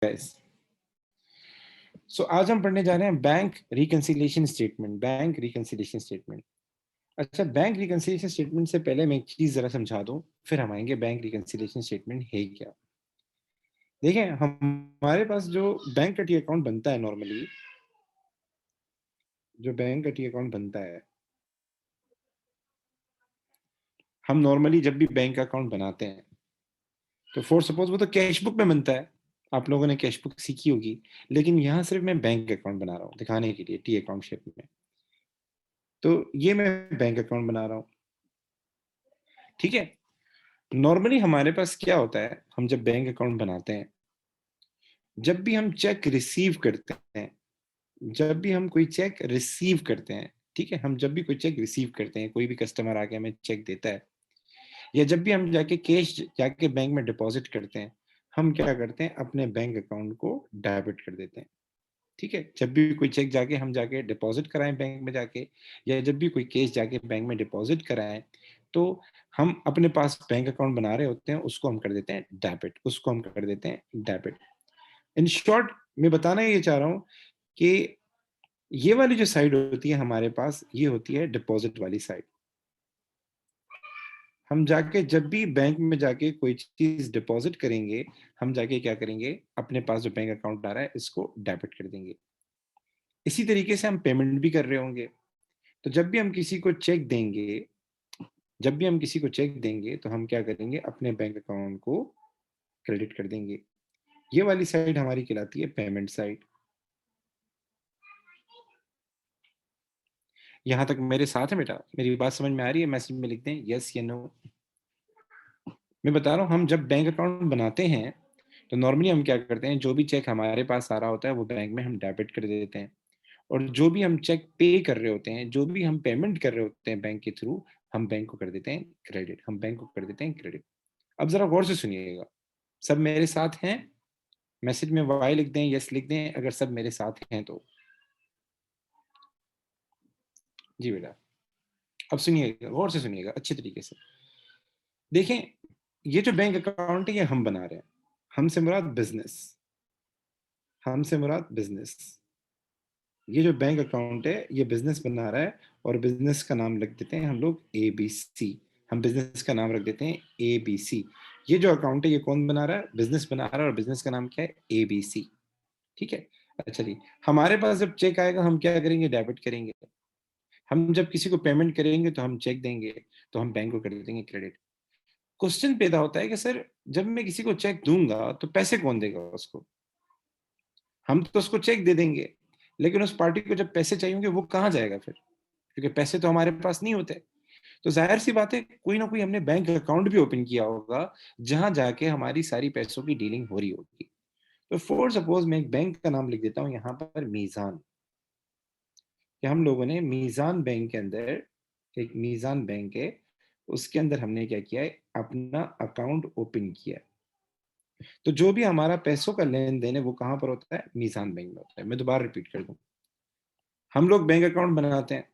Guys, सो आज हम पढ़ने जा रहे हैं bank reconciliation statement. Bank reconciliation statement. अच्छा, बैंक रिकंसिलिएशन स्टेटमेंट से पहले मैं एक चीज जरा समझा दूं, फिर हम आएंगे बैंक रिकंसिलिएशन स्टेटमेंट है क्या। देखिए, हमारे पास जो बैंक का टी अकाउंट बनता है नॉर्मली, जो बैंक का टी अकाउंट बनता है, हम नॉर्मली जब भी बैंक अकाउंट बनाते हैं तो फॉर सपोज वो तो कैश बुक में बनता है। आप लोगों ने कैश बुक सीखी होगी, लेकिन यहाँ सिर्फ मैं बैंक अकाउंट बना रहा हूँ दिखाने के लिए, टी अकाउंट शेप में। तो ये मैं बैंक अकाउंट बना रहा हूँ, ठीक है। नॉर्मली हमारे पास क्या होता है, हम जब बैंक अकाउंट बनाते हैं, जब भी हम चेक रिसीव करते हैं, जब भी हम कोई चेक रिसीव करते हैं, ठीक है, हम जब भी कोई चेक रिसीव करते हैं, कोई भी कस्टमर आके हमें चेक देता है, या जब भी हम जाके कैश जाके बैंक में डिपॉजिट करते हैं, हम क्या करते हैं, अपने बैंक अकाउंट को डेबिट कर देते हैं, ठीक है। जब भी कोई चेक जाके हम जाके डिपॉजिट कराएं बैंक में जाके, या जब भी कोई केस जाके बैंक में डिपॉजिट कराएं, तो हम अपने पास बैंक अकाउंट बना रहे होते हैं, उसको हम कर देते हैं डेबिट, उसको हम कर देते हैं डेबिट। इन शॉर्ट, मैं बताना ये चाह रहा हूं कि ये वाली जो साइड होती है हमारे पास, ये होती है डिपॉजिट वाली साइड। हम जाके जब भी बैंक में जाके कोई चीज डिपॉजिट करेंगे, हम जाके क्या करेंगे, अपने पास जो बैंक अकाउंट आ रहा है इसको डेबिट कर देंगे। इसी तरीके से हम पेमेंट भी कर रहे होंगे। तो जब भी हम किसी को चेक देंगे, जब भी हम किसी को चेक देंगे, तो हम क्या करेंगे, अपने बैंक अकाउंट को क्रेडिट कर देंगे। ये वाली साइड हमारी कहलाती है पेमेंट साइड। यहां तक मेरे साथ है बेटा? मेरी बात समझ में आ रही है? मैसेज में लिख दें यस या नो। मैं बता रहा हूँ, हम जब बैंक अकाउंट बनाते हैं तो नॉर्मली हम क्या करते हैं, जो भी चेक हमारे पास आ रहा होता है वो बैंक में हम डेबिट कर देते हैं, और जो भी हम चेक पे कर रहे होते हैं, जो भी हम पेमेंट कर रहे होते हैं बैंक के थ्रू, हम बैंक को कर देते हैं क्रेडिट, हम बैंक को कर देते हैं क्रेडिट। अब जरा गौर से सुनिएगा, सब मेरे साथ हैं? मैसेज में वाई लिख दें, यस लिख दें अगर सब मेरे साथ हैं तो। जी बेटा, अब सुनिएगा, गौर से सुनिएगा अच्छे तरीके से। देखें, ये जो बैंक अकाउंट है ये हम बना रहे हैं, हमसे मुराद बिजनेस, हमसे मुराद बिजनेस। ये जो बैंक अकाउंट है ये बिजनेस बना रहा है, और बिजनेस का नाम रख देते हैं हम लोग ABC। हम बिजनेस का नाम रख देते हैं ABC। ये जो अकाउंट है ये कौन बना रहा है? बिजनेस बना रहा है, और बिजनेस का नाम क्या है? ABC, ठीक है। अच्छा जी, हमारे पास जब चेक आएगा हम क्या करेंगे? डेबिट करेंगे। हम जब किसी को पेमेंट करेंगे तो हम चेक देंगे, तो हम बैंक को कर देंगे क्रेडिट। क्वेश्चन पैदा होता है कि सर, जब मैं किसी को चेक दूंगा तो पैसे कौन देगा उसको? हम तो उसको चेक दे देंगे, लेकिन उस पार्टी को जब पैसे चाहिए होंगे वो कहाँ जाएगा फिर? क्योंकि पैसे तो हमारे पास नहीं होते। तो जाहिर सी बात है, कोई ना कोई हमने बैंक अकाउंट भी ओपन किया होगा, जहां जाके हमारी सारी पैसों की डीलिंग हो रही होगी। तो फॉर सपोज मैं एक बैंक का नाम लिख देता हूँ यहाँ पर, मीजान। कि हम लोगों ने मीजान बैंक के अंदर, एक मीजान बैंक है, उसके अंदर हमने क्या किया है, अपना अकाउंट ओपन किया है। तो जो भी हमारा पैसों का लेन देन है वो कहाँ पर होता है? मीजान बैंक में होता है। मैं दोबारा रिपीट कर दूं, हम लोग बैंक अकाउंट बनाते हैं,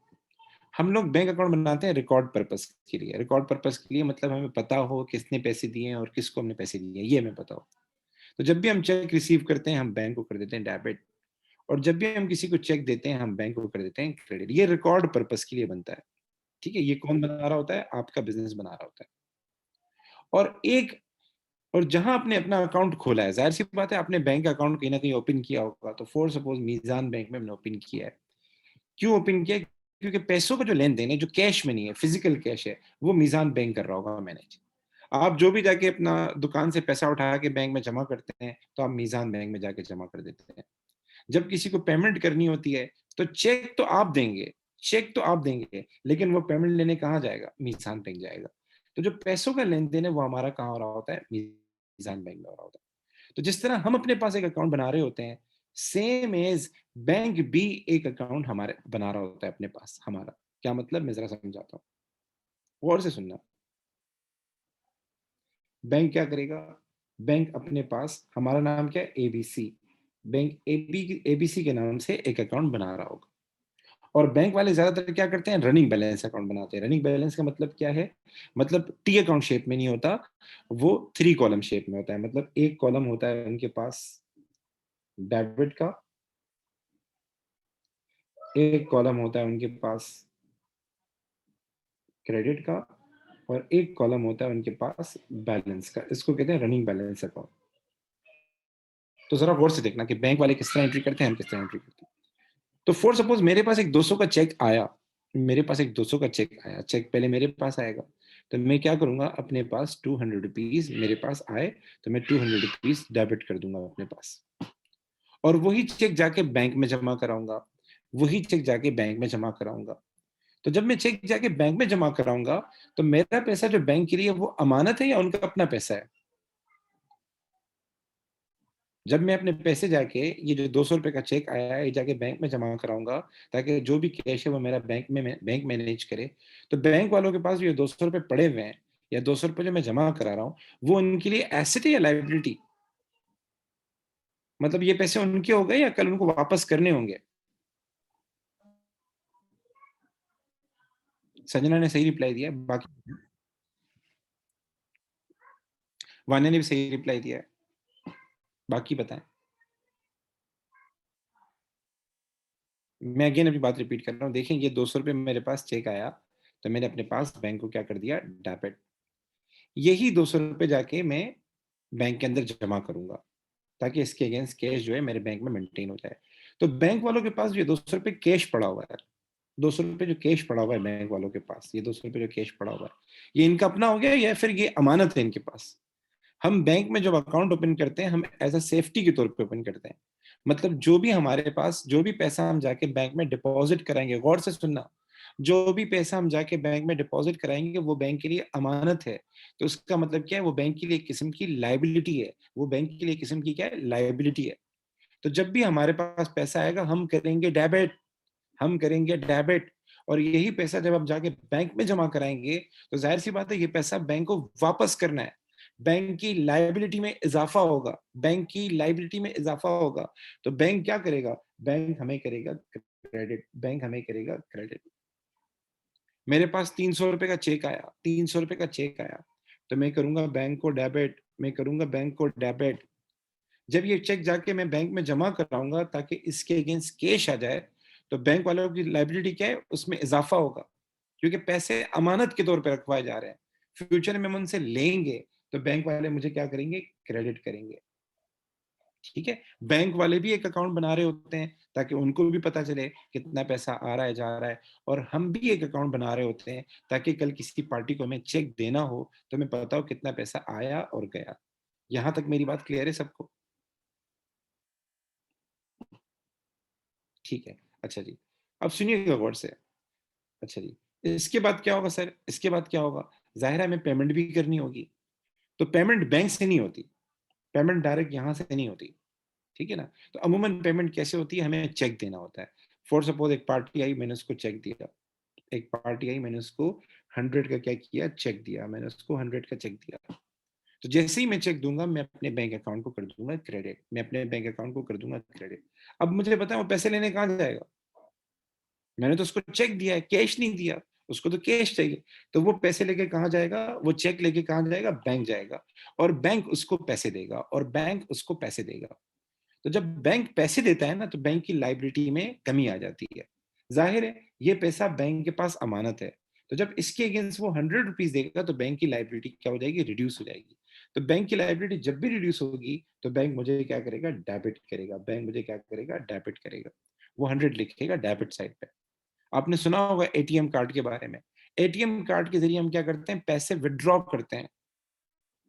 हम लोग बैंक अकाउंट बनाते हैं रिकॉर्ड पर्पस के लिए। रिकॉर्ड पर्पस के लिए मतलब हमें पता हो किसने पैसे दिए हैं और किसको हमने पैसे दिए हैं, ये हमें पता हो। तो जब भी हम चेक रिसीव करते हैं हम बैंक को कर देते हैं डेबिट, और जब भी हम किसी को चेक देते हैं हम बैंक को कर देते हैं क्रेडिट। ये रिकॉर्ड पर्पस के लिए बनता है, ठीक है। ये कौन बना रहा होता है? आपका बिजनेस बना रहा होता है। और एक, और जहां आपने अपना अकाउंट खोला है, जाहिर सी बात है आपने बैंक अकाउंट कहीं ना कहीं ओपन किया होगा। तो फॉर सपोज मीजान बैंक में हमने ओपन किया है। क्यों ओपन किया? क्योंकि पैसों का जो लेन देन है, जो कैश में नहीं है, फिजिकल कैश है, वो मीजान बैंक कर रहा होगा मैनेज। आप जो भी जाके अपना दुकान से पैसा उठा के बैंक में जमा करते हैं, तो आप मीजान बैंक में जाके जमा कर देते हैं। जब किसी को पेमेंट करनी होती है तो चेक तो आप देंगे, चेक तो आप देंगे, लेकिन वो पेमेंट लेने कहाँ जाएगा? मीजान बैंक जाएगा। तो जो पैसों का लेन देन है वो हमारा कहाँ हो रहा होता है? मीजान बैंक में हो रहा होता है। तो जिस तरह हम अपने पास एक अकाउंट बना रहे होते हैं, सेम एज बैंक भी एक अकाउंट हमारे बना रहा होता है अपने पास हमारा। क्या मतलब? मैं जरा समझाता हूँ, गौर से सुनना। बैंक क्या करेगा? बैंक अपने पास, हमारा नाम क्या है? ABC। बैंक ABC के नाम से एक अकाउंट बना रहा होगा। और बैंक वाले ज्यादातर क्या करते हैं? रनिंग बैलेंस अकाउंट बनाते हैं। रनिंग बैलेंस का मतलब क्या है? मतलब टी अकाउंट शेप में नहीं होता, वो 3 कॉलम शेप में होता है। मतलब एक कॉलम होता है उनके पास डेबिट का, एक कॉलम होता है उनके पास क्रेडिट का, और एक कॉलम होता है उनके पास बैलेंस का। इसको कहते हैं रनिंग बैलेंस अकाउंट। तो जरा गौर से देखना कि बैंक वाले किस तरह एंट्री करते हैं, हम किस तरह एंट्री करते हैं। तो फॉर सपोज मेरे पास एक 200 का चेक आया, मेरे पास एक 200 का चेक आया, चेक पहले मेरे पास आएगा, तो मैं क्या करूंगा, अपने पास 200 रुपीज मेरे पास आए, तो मैं 200 रुपीज डेबिट कर दूंगा अपने पास, और वही चेक जाके बैंक में जमा कराऊंगा, वही चेक जाके बैंक में जमा कराऊंगा। तो जब मैं चेक जाके बैंक में जमा कराऊंगा, तो मेरा पैसा जो बैंक के लिए वो अमानत है या उनका अपना पैसा है? जब मैं अपने पैसे जाके, ये जो 200 रुपए का चेक आया है, ये जाके बैंक में जमा कराऊंगा, ताकि जो भी कैश है वो मेरा बैंक मैनेज करे। तो बैंक वालों के पास ये 200 रुपए पड़े हुए हैं, या 200 रुपए जो मैं जमा करा रहा हूँ, वो उनके लिए एसेट है या लाइबिलिटी? मतलब ये पैसे उनके हो गए या कल उनको वापस करने होंगे? संजना ने सही रिप्लाई दिया, बाकी वान्या ने भी सही रिप्लाई दिया है, बाकी बताएं। मैं अगेन अपनी बात रिपीट कर रहा हूँ, देखें ये 200 रुपये मेरे पास चेक आया, तो मैंने अपने पास बैंक को क्या कर दिया, डेबिट। यही 200 रुपये जाके मैं बैंक के अंदर जमा करूंगा, ताकि इसके अगेंस्ट कैश जो है मेरे बैंक में मेंटेन हो जाए। तो बैंक वालों के पास ये 200 रुपये कैश पड़ा हुआ है, 200 रुपये जो कैश पड़ा हुआ है बैंक वालों के पास, ये 200 रुपये जो कैश पड़ा हुआ है, ये इनका अपना हो गया या फिर ये अमानत है इनके पास? हम बैंक में जब अकाउंट ओपन करते हैं, हम एज अ सेफ्टी के तौर पे ओपन करते हैं। मतलब जो भी हमारे पास, जो भी पैसा हम जाके बैंक में डिपॉजिट कराएंगे, गौर से सुनना, जो भी पैसा हम जाके बैंक में डिपॉजिट कराएंगे वो बैंक के लिए अमानत है। तो उसका मतलब क्या है, वो बैंक के लिए एक किस्म की लाइबिलिटी है, वो बैंक के लिए किस्म की क्या है, लाइबिलिटी है। तो जब भी हमारे पास पैसा आएगा, हम करेंगे डेबिट, हम करेंगे डेबिट। और यही पैसा जब हम जाके बैंक में जमा कराएंगे, तो जाहिर सी बात है ये पैसा बैंक को वापस करना है, बैंक की लायबिलिटी में इजाफा होगा, बैंक की लायबिलिटी में इजाफा होगा। तो बैंक क्या करेगा, बैंक हमें करेगा क्रेडिट, बैंक हमें करेगा क्रेडिट। मेरे पास 300 रुपए का चेक आया, 300 रुपए का चेक आया, तो मैं करूंगा बैंक को डेबिट, मैं करूंगा बैंक को डेबिट। जब ये चेक जाके मैं बैंक में जमा कराऊंगा ताकि इसके अगेंस्ट कैश आ जाए, तो बैंक वालों की लाइबिलिटी क्या है, उसमें इजाफा होगा, क्योंकि पैसे अमानत के तौर पर रखवाए जा रहे हैं। फ्यूचर में हम उनसे लेंगे, तो बैंक वाले मुझे क्या करेंगे, क्रेडिट करेंगे। ठीक है, बैंक वाले भी एक अकाउंट बना रहे होते हैं ताकि उनको भी पता चले कितना पैसा आ रहा है, जा रहा है, और हम भी एक अकाउंट बना रहे होते हैं ताकि कल किसी पार्टी को हमें चेक देना हो तो हमें पता हो कितना पैसा आया और गया। यहां तक मेरी बात क्लियर है सबको? ठीक है, अच्छा जी, अब सुनिएगा गौर से। अच्छा जी, इसके बाद क्या होगा सर, इसके बाद क्या होगा, जाहिर है हमें पेमेंट भी करनी होगी। तो पेमेंट बैंक से नहीं होती, पेमेंट डायरेक्ट यहाँ से नहीं होती। ठीक है ना? तो अमूमन पेमेंट कैसे होती है, हमें चेक देना होता है। फॉर सपोज एक पार्टी आई, मैंने उसको चेक दिया, एक पार्टी आई, मैंने उसको 100 का क्या किया, चेक दिया, मैंने उसको 100 का चेक दिया। तो जैसे ही मैं चेक दूंगा, मैं अपने बैंक अकाउंट को कर दूंगा क्रेडिट, मैं अपने बैंक अकाउंट को कर दूंगा क्रेडिट। अब मुझे बताएं वो पैसे लेने कहाँ जाएगा? मैंने तो उसको चेक दिया है, कैश नहीं दिया, उसको तो कैश चाहिए। तो वो पैसे लेके कहाँ जाएगा, वो चेक लेके कहाँ जाएगा, बैंक जाएगा, और बैंक उसको पैसे देगा, और बैंक उसको पैसे देगा। तो जब बैंक पैसे देता है ना, तो बैंक की लाइबिलिटी में कमी आ जाती है। जाहिर है ये पैसा बैंक के पास अमानत है, तो जब इसके अगेंस्ट वो 100 रुपीज देगा, तो बैंक की लाइबिलिटी क्या हो जाएगी, रिड्यूस हो जाएगी। तो बैंक की लाइबिलिटी जब भी रिड्यूस होगी, तो बैंक मुझे क्या करेगा, डेबिट करेगा, बैंक मुझे क्या करेगा, डेबिट करेगा। वो 100 लिखेगा डेबिट साइड पे। आपने सुना होगा एटीएम कार्ड के बारे में। एटीएम कार्ड के जरिए हम क्या करते हैं, पैसे विड्रॉ करते हैं,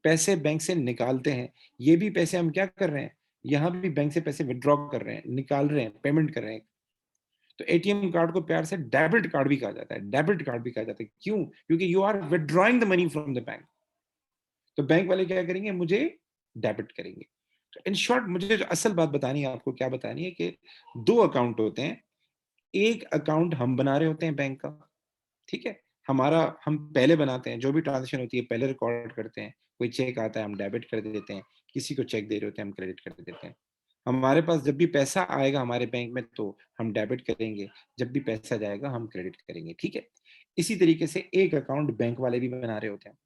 पैसे बैंक से निकालते हैं। ये भी पैसे हम क्या कर रहे हैं, यहाँ भी बैंक से पैसे विड्रॉ कर रहे हैं, निकाल रहे हैं, पेमेंट कर रहे हैं। तो एटीएम कार्ड को प्यार से डेबिट कार्ड भी कहा जाता है, डेबिट कार्ड भी कहा जाता है। क्यों? क्योंकि you are withdrawing the money from the bank. तो बैंक वाले क्या करेंगे, मुझे डेबिट करेंगे। तो इन शॉर्ट मुझे जो असल बात बतानी है आपको, क्या बतानी है कि दो अकाउंट होते हैं। एक अकाउंट हम बना रहे होते हैं बैंक का, ठीक है, हमारा हम पहले बनाते हैं, जो भी ट्रांजेक्शन होती है पहले रिकॉर्ड करते हैं। कोई चेक आता है हम डेबिट कर देते हैं, किसी को चेक दे रहे होते हैं हम क्रेडिट कर देते हैं। हमारे पास जब भी पैसा आएगा हमारे बैंक में, तो हम डेबिट करेंगे, जब भी पैसा जाएगा हम क्रेडिट करेंगे। ठीक है, इसी तरीके से एक अकाउंट बैंक वाले भी बना रहे होते हैं।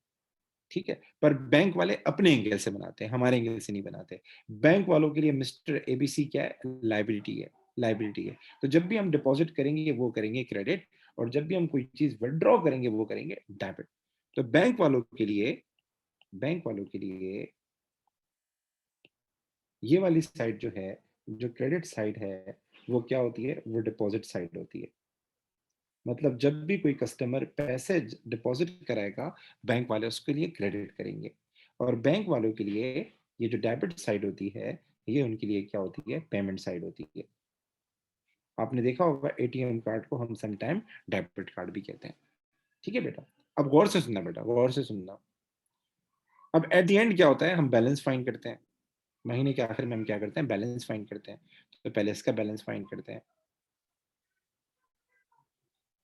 ठीक है? पर बैंक वाले अपने एंगल से बनाते हैं, हमारे एंगल से नहीं बनाते। बैंक वालों के लिए मिस्टर एबीसी क्या है? लायबिलिटी है, लायबिलिटी है। तो जब भी हम डिपॉज़िट करेंगे, वो करेंगे क्रेडिट, और जब भी हम कोई चीज़ विथड्रॉ करेंगे, वो करेंगे डेबिट। तो बैंक वालों के लिए ये वाली साइड जो है, जो क्रेडिट साइड है, वो क्या होती है? वो डिपॉज़िट साइड होती है। मतलब जब भी कोई कस्टमर पैसे डिपॉजिट कराएगा, बैंक वाले उसके लिए क्रेडिट करेंगे, और बैंक वालों के लिए ये जो डेबिट साइड होती है, ये उनके लिए क्या होती है? पेमेंट साइड होती है। आपने देखा होगा एटीएम कार्ड को हम सम टाइम डेबिट कार्ड भी कहते हैं। ठीक है बेटा? अब गौर से सुनना बेटा, गौर से सुनना। अब एट द एंड क्या होता है? हम बैलेंस फाइंड करते हैं। महीने के आखिर में हम क्या करते हैं? बैलेंस फाइंड करते हैं। तो पहले इसका बैलेंस फाइंड करते हैं।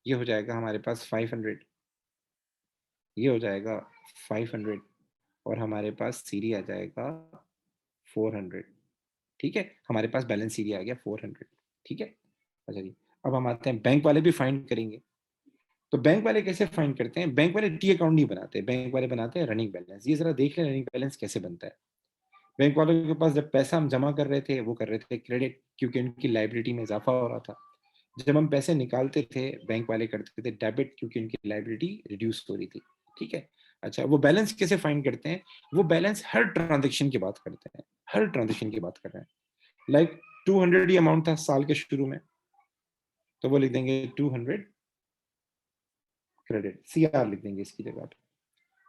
ये हो जाएगा हमारे पास 500, ये हो जाएगा 500, और हमारे पास सीरी आ जाएगा 400। ठीक है, हमारे पास बैलेंस सीरी आ गया 400। ठीक है, अच्छा जी। अब हम आते हैं, बैंक वाले भी फाइंड करेंगे। तो बैंक वाले कैसे फाइंड करते हैं? बैंक वाले टी अकाउंट नहीं बनाते, बैंक वाले बनाते हैं रनिंग बैलेंस। ये जरा देख लें रनिंग बैलेंस कैसे बनता है। बैंक वालों के पास जब पैसा हम जमा कर रहे थे, वो कर रहे थे क्रेडिट, क्योंकि उनकी लाइबिलिटी में इजाफा हो रहा था। जब हम पैसे निकालते थे, बैंक वाले करते थे डेबिट, क्योंकि उनकी लाइबिलिटी रिड्यूस हो रही थी। ठीक है, अच्छा, वो बैलेंस कैसे फाइंड करते हैं? वो बैलेंस हर ट्रांजेक्शन की बात करते हैं, हर ट्रांजेक्शन की बात कर रहे हैं। लाइक 200 ही अमाउंट था साल के शुरू में, तो वो लिख देंगे 200 क्रेडिट, सीआर लिख देंगे इसकी जगह पे।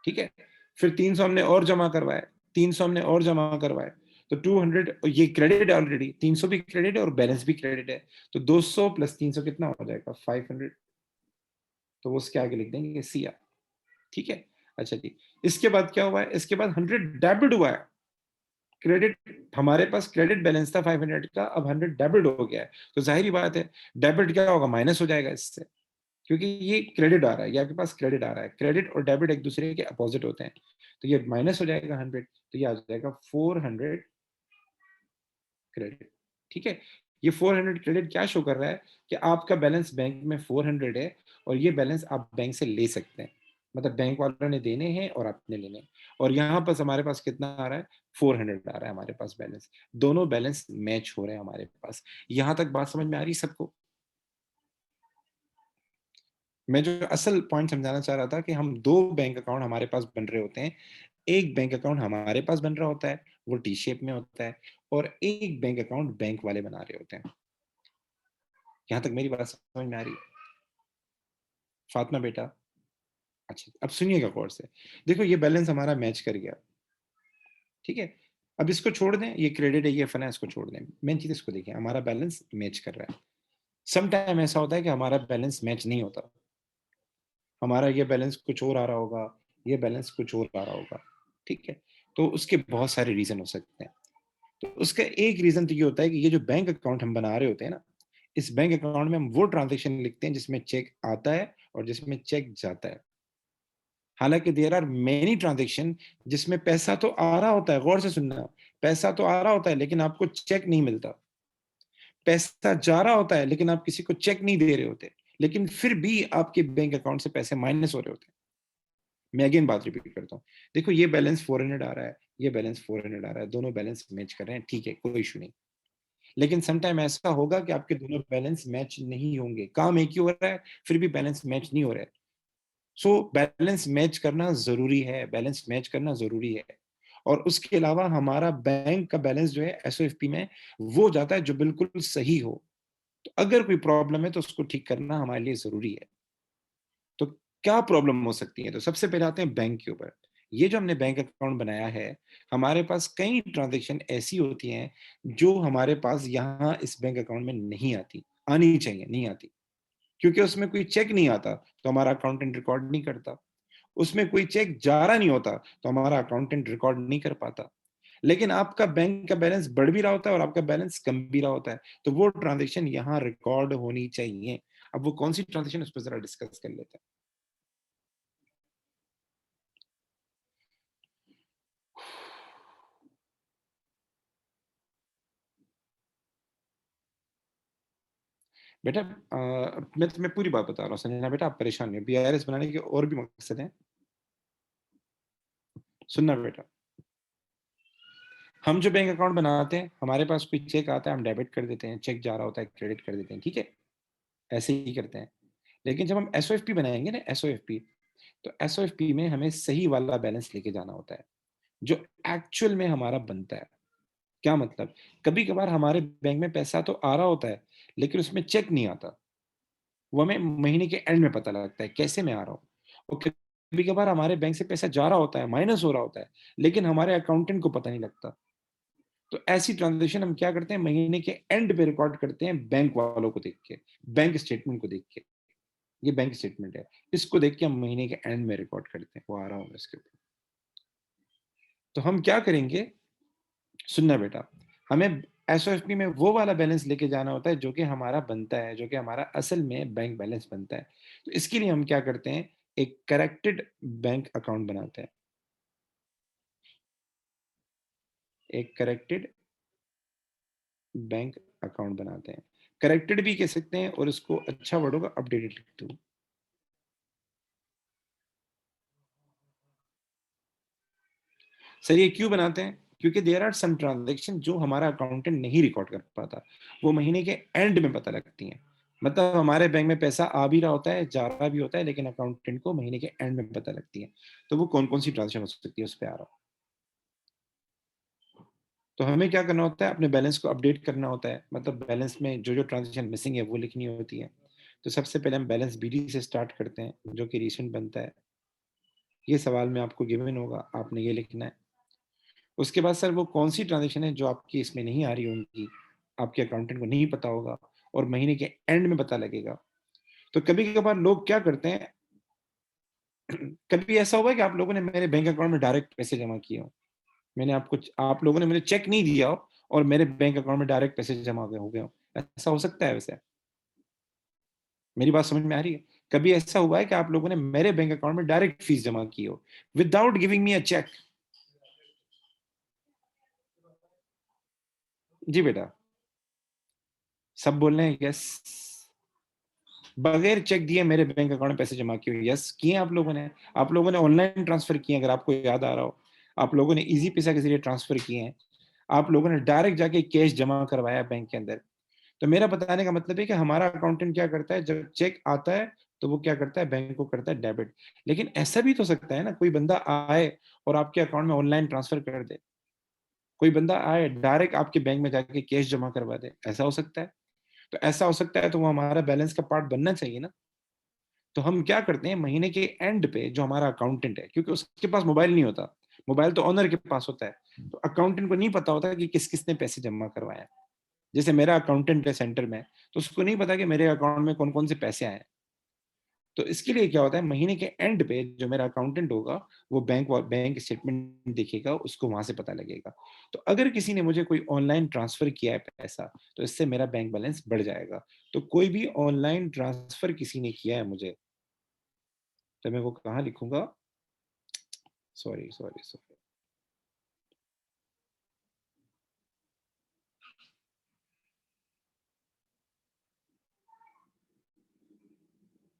ठीक है, फिर 300 हमने और जमा करवाए, 300 हमने और जमा करवाए, तो 200 ये क्रेडिट है, ऑलरेडी 300 भी क्रेडिट है और बैलेंस भी क्रेडिट है। तो 200 प्लस 300 कितना हो जाएगा? 500। तो वो उसके आगे लिख देंगे सीआर। ठीक है, अच्छा जी। इसके बाद क्या हुआ है? इसके बाद 100 डेबिट हुआ है। क्रेडिट, हमारे पास क्रेडिट बैलेंस था 500 का, अब 100 डेबिट हो गया है। तो जाहिर ही बात है, डेबिट क्या होगा? माइनस हो जाएगा इससे, क्योंकि ये क्रेडिट आ रहा है, ये आपके पास क्रेडिट आ रहा है। क्रेडिट और डेबिट एक दूसरे के अपोजिट होते हैं, तो ये माइनस हो जाएगा 100, तो ये आ जाएगा 400 क्रेडिट। ठीक है, ये 400 क्रेडिट क्या शो कर रहा है? कि आपका बैलेंस बैंक में 400 है, और ये बैलेंस आप बैंक से ले सकते हैं। मतलब बैंक वालों ने देने हैं और आपने लेने हैं। और यहाँ पर हमारे पास कितना आ रहा है? 400 आ रहा है हमारे पास बैलेंस। दोनों बैलेंस मैच हो रहे हैं हमारे पास। यहाँ तक बात समझ में आ रही है सबको? मैं जो असल पॉइंट समझाना चाह रहा था कि हम दो बैंक अकाउंट हमारे पास बन रहे होते हैं। एक बैंक अकाउंट हमारे पास बन रहा होता है, वो टी शेप में होता है, और एक बैंक अकाउंट बैंक वाले बना रहे होते हैं। यहाँ तक मेरी बात समझ में आ रही है? फातिमा बेटा, अच्छा अब सुनिएगा गौर से। देखो ये बैलेंस हमारा मैच कर गया। ठीक है, अब इसको छोड़ दें, ये क्रेडिट है, ये फना, इसको छोड़ दें। मेन चीज इसको देखें, हमारा बैलेंस मैच कर रहा है। सम टाइम ऐसा होता है कि हमारा बैलेंस मैच नहीं होता, हमारा ये बैलेंस कुछ और आ रहा होगा, ये बैलेंस कुछ और आ रहा होगा। ठीक है, तो उसके बहुत सारे रीजन हो सकते हैं। तो उसका एक रीजन तो ये होता है कि ये जो बैंक अकाउंट हम बना रहे होते हैं ना, इस बैंक अकाउंट में हम वो ट्रांजेक्शन लिखते हैं जिसमें चेक आता है और जिसमें चेक जाता है। हालांकि देयर आर मेनी ट्रांजेक्शन जिसमें पैसा तो आ रहा होता है, गौर से सुनना, पैसा तो आ रहा होता है लेकिन आपको चेक नहीं मिलता। पैसा जा रहा होता है लेकिन आप किसी को चेक नहीं दे रहे होते, लेकिन फिर भी आपके बैंक अकाउंट से पैसे माइनस हो रहे होते हैं। मैं अगेन बात रिपीट करता हूँ। देखो ये बैलेंस 400 आ रहा है, ये बैलेंस 400 आ रहा है, दोनों बैलेंस मैच कर रहे हैं, ठीक है, कोई इशू नहीं। लेकिन सम टाइम ऐसा होगा कि आपके दोनों बैलेंस मैच नहीं होंगे, काम एक ही हो रहा है, फिर भी बैलेंस मैच नहीं हो रहा है। सो बैलेंस मैच करना जरूरी है, बैलेंस मैच करना जरूरी है। और उसके अलावा हमारा बैंक का बैलेंस जो है एसओएफपी में, वो जाता है जो बिल्कुल सही हो। तो अगर कोई प्रॉब्लम है तो उसको ठीक करना हमारे लिए जरूरी है। तो क्या प्रॉब्लम हो सकती है? तो सबसे पहले आते हैं बैंक के ऊपर। ये जो हमने बैंक अकाउंट बनाया है, हमारे पास कई ट्रांजेक्शन ऐसी होती हैं जो हमारे पास यहाँ इस बैंक अकाउंट में नहीं आती, आनी चाहिए, नहीं आती, क्योंकि उसमें कोई चेक नहीं आता, तो हमारा अकाउंटेंट रिकॉर्ड नहीं करता। उसमें कोई चेक जा रहा नहीं होता, तो हमारा अकाउंटेंट रिकॉर्ड नहीं कर पाता। लेकिन आपका बैंक का बैलेंस बढ़ भी रहा होता है और आपका बैलेंस कम भी रहा होता है, तो वो ट्रांजेक्शन यहाँ रिकॉर्ड होनी चाहिए। अब वो कौन सी ट्रांजेक्शन, उस पर जरा डिस्कस कर लेते हैं। बेटा मैं तुम्हें पूरी बात बता रहा हूँ संजना बेटा, आप परेशान नहीं हो। बीआरएस बनाने के और भी मकसद हैं। सुनना बेटा, हम जो बैंक अकाउंट बनाते हैं, हमारे पास कोई चेक आता है, हम डेबिट कर देते हैं, चेक जा रहा होता है, क्रेडिट कर देते हैं, ठीक है? ऐसे ही करते हैं। लेकिन जब हम एसओएफपी बनाएँगे ना एसओएफपी, तो एसओएफपी में हमें सही वाला बैलेंस लेके जाना होता है, जो एक्चुअल में हमारा बनता है। क्या मतलब? कभी-कभार हमारे बैंक में पैसा तो आ रहा होता है, लेकिन उसमें चेक नहीं आता। वो हमें महीने के एंड में पता लगता है, कैसे मैं आ रहा हूँ। और कभी-कभार हमारे बैंक से पैसा जा रहा होता है, माइनस हो रहा होता है, लेकिन हमारे अकाउंटेंट को पता नहीं लगता। तो ऐसी ट्रांज़ैक्शन हम क्या करते हैं, महीने के एंड पे रिकॉर्ड करते हैं बैंक वालों को देख के, बैंक स्टेटमेंट को देख के। ये बैंक स्टेटमेंट है। इसको देख के हम महीने के एंड में रिकॉर्ड करते हैं। वो आ रहा हूँ मैं इसके ऊपर। तो हम क्या करेंगे, सुनना बेटा, हमें एसओएफपी में वो वाला बैलेंस लेके जाना होता है जो कि हमारा बनता है, जो कि हमारा असल में बैंक बैलेंस बनता है। तो इसके लिए हम क्या करते हैं, एक करेक्टेड बैंक अकाउंट बनाते हैं। एक करेक्टेड बैंक अकाउंट बनाते हैं। करेक्टेड भी कह सकते हैं और इसको अच्छा वर्ड होगा अपडेटेड लिख दूँ। सर ये क्यों बनाते हैं? क्योंकि देयर आर सम ट्रांज़ैक्शन जो हमारा अकाउंटेंट नहीं रिकॉर्ड कर पाता। वो महीने के एंड में पता लगती हैं। मतलब हमारे बैंक में पैसा आ भी रहा होता है, जा रहा भी होता है, लेकिन अकाउंटेंट को महीने के एंड में पता लगती है। तो वो कौन-कौन सी ट्रांज़ैक्शन हो सकती है, उस पे आ रहा हूँ। तो हमें क्या करना होता है, अपने बैलेंस को अपडेट करना होता है। मतलब बैलेंस में जो-जो ट्रांज़ैक्शन मिसिंग है, वो लिखनी होती है। तो सबसे पहले हम बैलेंस बीडी से स्टार्ट करते हैं, जो कि रीसेंट बनता है। ये सवाल में आपको गिवन होगा, आपने ये लिखना है। उसके बाद सर वो कौन-सी ट्रांज़ैक्शन है जो आपकी इसमें नहीं आ रही होंगी, आपके अकाउंटेंट को नहीं पता होगा और महीने के एंड में पता लगेगा। तो कभी-कभार लोग क्या करते हैं, कभी ऐसा हुआ है कि आप लोगों ने मेरे बैंक अकाउंट में डायरेक्ट पैसे जमा किए हों? मैंने आपको आप लोगों ने मुझे चेक नहीं दिया हो और मेरे बैंक अकाउंट में डायरेक्ट पैसे जमा हो गए हों, ऐसा हो सकता है वैसे? मेरी बात समझ में आ रही है? कभी ऐसा हुआ है कि आप लोगों ने मेरे बैंक अकाउंट में डायरेक्ट फीस जमा की हो, विथआउट गिविंग मी अ चेक? जी बेटा, सब बोल रहे हैं यस। बगैर चेक दिए मेरे बैंक अकाउंट में पैसे जमा किए हुए, यस किए आप लोगों ने। आप लोगों ने ऑनलाइन ट्रांसफ़र किए हैं, अगर आपको याद आ रहा हो। आप लोगों ने ईज़ी पैसा के ज़रिए ट्रांसफ़र किए हैं। आप लोगों ने डायरेक्ट जाके कैश जमा करवाया बैंक के अंदर। तो मेरा बताने का मतलब है कि हमारा अकाउंटेंट क्या करता है, जब चेक आता है, तो वो क्या करता है, बैंक को करता है डेबिट। लेकिन ऐसा भी तो हो सकता है ना, कोई बंदा आए और आपके अकाउंट में ऑनलाइन ट्रांसफ़र कर दे। कोई बंदा आए, डायरेक्ट आपके बैंक में जाके कैश जमा करवा दे, ऐसा हो सकता है? तो ऐसा हो सकता है, तो वो हमारा बैलेंस का पार्ट बनना चाहिए ना। तो हम क्या करते हैं, महीने के एंड पे जो हमारा अकाउंटेंट है, क्योंकि उसके पास मोबाइल नहीं होता, मोबाइल तो ओनर के पास होता है, तो अकाउंटेंट को नहीं पता होता कि किस-किसने पैसे जमा करवाए हैं। जैसे मेरा अकाउंटेंट है सेंटर में, तो उसको नहीं पता कि मेरे अकाउंट में कौन-कौन से पैसे आए हैं। तो इसके लिए क्या होता है, महीने के एंड पे जो मेरा अकाउंटेंट होगा, वो बैंक स्टेटमेंट देखेगा, उसको वहाँ से पता लगेगा। तो अगर किसी ने मुझे कोई ऑनलाइन ट्रांसफ़र किया है पैसा, तो इससे मेरा बैंक बैलेंस बढ़ जाएगा। तो कोई भी ऑनलाइन ट्रांसफ़र किसी ने किया है मुझे, तो मैं वो कहाँ लिखूँगा? Sorry, sorry, sorry.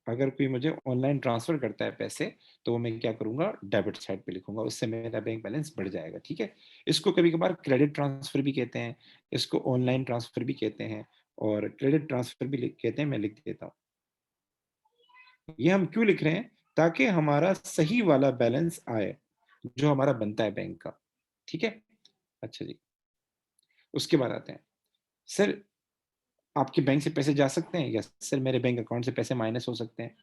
अगर कोई मुझे ऑनलाइन ट्रांसफ़र करता है पैसे, तो वो मैं क्या करूँगा, डेबिट साइड पे लिखूँगा, उससे मेरा बैंक बैलेंस बढ़ जाएगा, ठीक है? इसको कभी-कभार क्रेडिट ट्रांसफ़र भी कहते हैं, इसको ऑनलाइन ट्रांसफ़र भी कहते हैं और क्रेडिट ट्रांसफ़र भी लिख कहते हैं, मैं लिख देता हूँ। ये हम क्यों लिख रहे हैं? ताकि हमारा सही वाला बैलेंस आए, जो हमारा बनता है बैंक का, ठीक है? अच्छा जी, उसके बाद आते हैं, सर आपके बैंक से पैसे जा सकते हैं? यस सर, मेरे बैंक अकाउंट से पैसे माइनस हो सकते हैं।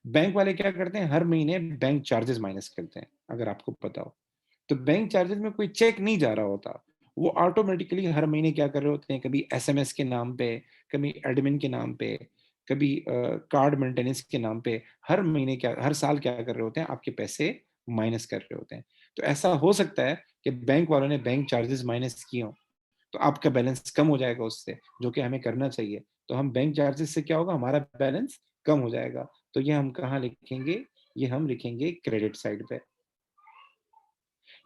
बैंक वाले क्या करते हैं, हर महीने बैंक चार्जेज़ माइनस करते हैं, अगर आपको पता हो। तो बैंक चार्जेज़ में कोई चेक नहीं जा रहा होता। वो ऑटोमैटिकली हर महीने क्या कर रहे होते हैं, कभी एसएमएस के नाम पे, कभी एडमिन के नाम पे, कभी कार्ड मेंटेनेंस के नाम पे, हर साल क्या कर रहे होते हैं, आपके पैसे माइनस कर रहे होते हैं। तो ऐसा हो सकता है कि बैंक वालों ने बैंक चार्जेज़ माइनस किए हों। तो आपका बैलेंस कम हो जाएगा उससे, जो कि हमें करना चाहिए। तो हम बैंक चार्जेज़ से क्या होगा, हमारा बैलेंस कम हो जाएगा। तो ये हम कहाँ लिखेंगे? ये हम लिखेंगे क्रेडिट साइड पे।